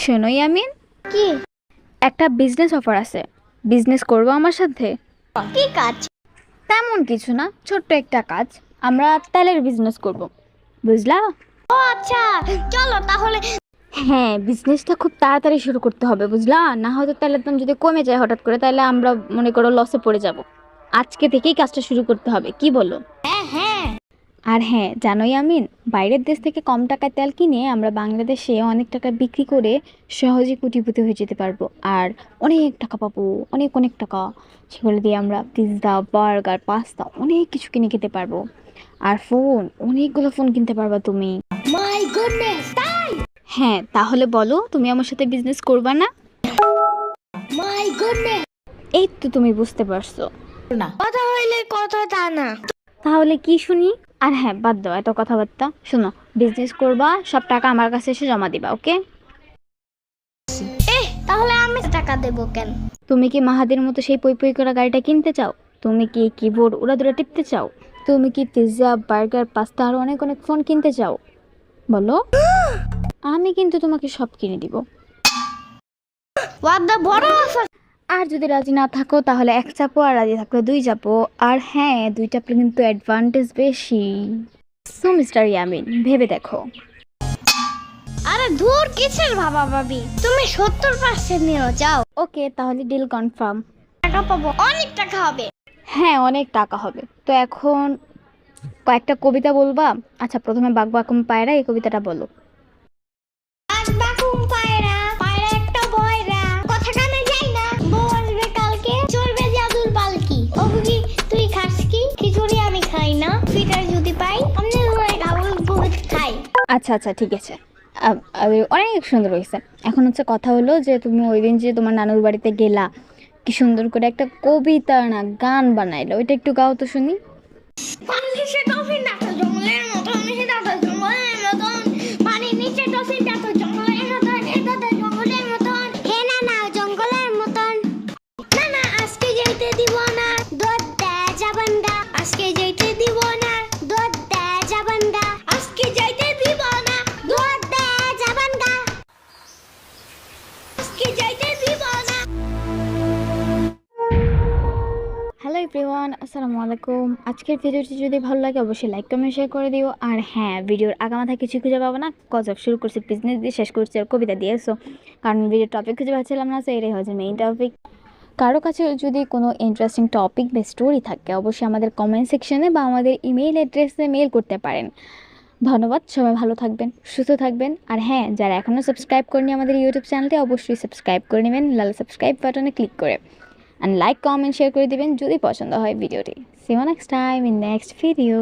শোনো ইয়ামিন, কি? একটা বিজনেস অফার আছে। বিজনেস করবো আমার সাথে? কি কাজ? তেমন কিছু না, ছোট্ট একটা কাজ। আমরা তেলের বিজনেস করব, বুঝলা? ও আচ্ছা, চলো তাহলে। হ্যাঁ, বিজনেসটা খুব তাড়াতাড়ি শুরু করতে হবে, বুঝলা? না হয়তো তেলের দাম যদি কমে যায় হঠাৎ করে, তাহলে আমরা মনে করো লসে পড়ে যাব। আজকে থেকেই কাজটা শুরু করতে হবে, কি বলো? হ্যাঁ হ্যাঁ। আর হ্যাঁ, জানোই আমিন, বাইরের দেশ থেকে কম টাকায় তেল কিনে আমরা বাংলাদেশে অনেক টাকা বিক্রি করে সহজে কোটিপতি হয়ে যেতে পারবো। আর অনেক টাকা পাবো, অনেক অনেক টাকা। সেগুলো দিয়ে আমরা পিৎজা, বার্গার, পাস্তা অনেক কিছু কিনে খেতে পারবো। আর ফোন, অনেকগুলো ফোন কিনতে পারবা তুমি। মাই গুডনেস, তাই? হ্যাঁ, তাহলে বলো, তুমি আমার সাথে বিজনেস করবা না? My goodness. এই তো তুমি বুঝতে পারছো না, কথা হইলে কথা তা না। তাহলে কি শুনি? আর হ্যাঁ, বাদ দাও এত কথাবার্তা। শোনো, বিজনেস করবা, সব টাকা আমার কাছে এসে জমা দিবা, ওকে? তাহলে আমি টাকা দেবো কেন? তুমি কি মাহাদের মতো সেই পই পই করা গাড়িটা কিনতে চাও? তুমি কি কিবোর্ড উড়াধুরা টিপতে চাও? তুমি কি পিৎজা, বার্গার, পাস্তা আর অনেক অনেক ফোন কিনতে চাও? বলো, আমি কিন্তু তোমাকে সব কিনে দিব। হোয়াট দ্য বড় অফার। আর যদি রাজি না থাকো তাহলে এক চাপো, আর রাজি থাকলে দুই চাপো। আর হ্যাঁ, দুই চাপলে কিন্তু অ্যাডভান্টেজ বেশি। সো মিস্টার ইয়ামিন, ভেবে দেখো। আরে দূর, কিসের ভাবা ভাবি? তুমি 70% নিয়ে যাও। ওকে, তাহলে ডিল কনফার্ম। টাকা পাবো, অনেক টাকা হবে। হ্যাঁ, অনেক টাকা হবে। তো এখন কয়েকটা কবিতা বলবা? আচ্ছা, প্রথমে বাঘ বাকুম পায়রা, এই কবিতাটা বলো। বাকুম পায়রা, পায়রা একটা বয়রা, কথা কানে যাই না, বউ আসবে কালকে, চলবে জাদুর পালকি। ও বুঝি তুই খাস কি? খিচুড়ি আমি খাই না, ফিটার যদি পাই আমনে ধরে খাবো, বহুত খাই। আচ্ছা আচ্ছা, ঠিক আছে। অনেক সুন্দর হয়েছে। এখন হচ্ছে কথা হলো যে তুমি ওই দিন যে তোমার নানুর বাড়িতে গেলা, কি সুন্দর করে একটা কবিতা না গান বানাইলো, ওইটা একটু গাও তো শুনি। পানির নিচে ডলফিনটা তো জঙ্গলের মতন, সেটা তো জঙ্গলের মতন, পানির নিচে ডলফিনটা তো জঙ্গলের মতন, এটা তো জঙ্গলের মতন। হে না না, জঙ্গলের মতন। না না, আজকে যেতে দিব না, দুধ দে জাবান্ডা। আজকে যেতে দিব না, দুধ দে জাবান্ডা। আজকে যেতে দিব না, দুধ দে জাবান্ডা। আজকে যেতে দিব না। হ্যালো এভরিওয়ান, আসসালামু আলাইকুম। আজকের ভিডিওটি যদি ভালো লাগে অবশ্যই লাইক কমেন্ট শেয়ার করে দিও। আর হ্যাঁ, ভিডিওর আগামাথা কিছু খুঁজে পাবো না, গজব শুরু করছি বিজনেস দিয়ে, শেষ করছি আর কবিতা দিয়ে। সো কারণ ভিডিওর টপিক খুঁজে পাচ্ছিলাম না, সো এটাই হচ্ছে মেইন টপিক। কারো কাছে যদি কোনো ইন্টারেস্টিং টপিক বা স্টোরি থাকে অবশ্যই আমাদের কমেন্ট সেকশনে বা আমাদের ইমেইল অ্যাড্রেসে মেইল করতে পারেন। ধন্যবাদ, সবাই ভালো থাকবেন, সুস্থ থাকবেন। আর হ্যাঁ, যারা এখনও সাবস্ক্রাইব করেনি আমাদের ইউটিউব চ্যানেলটি, অবশ্যই সাবস্ক্রাইব করে নেবেন লাল সাবস্ক্রাইব বাটনে ক্লিক করে। And like, comment, share করে দিবেন যদি পছন্দ হয় ভিডিওটি। See you next time in next video.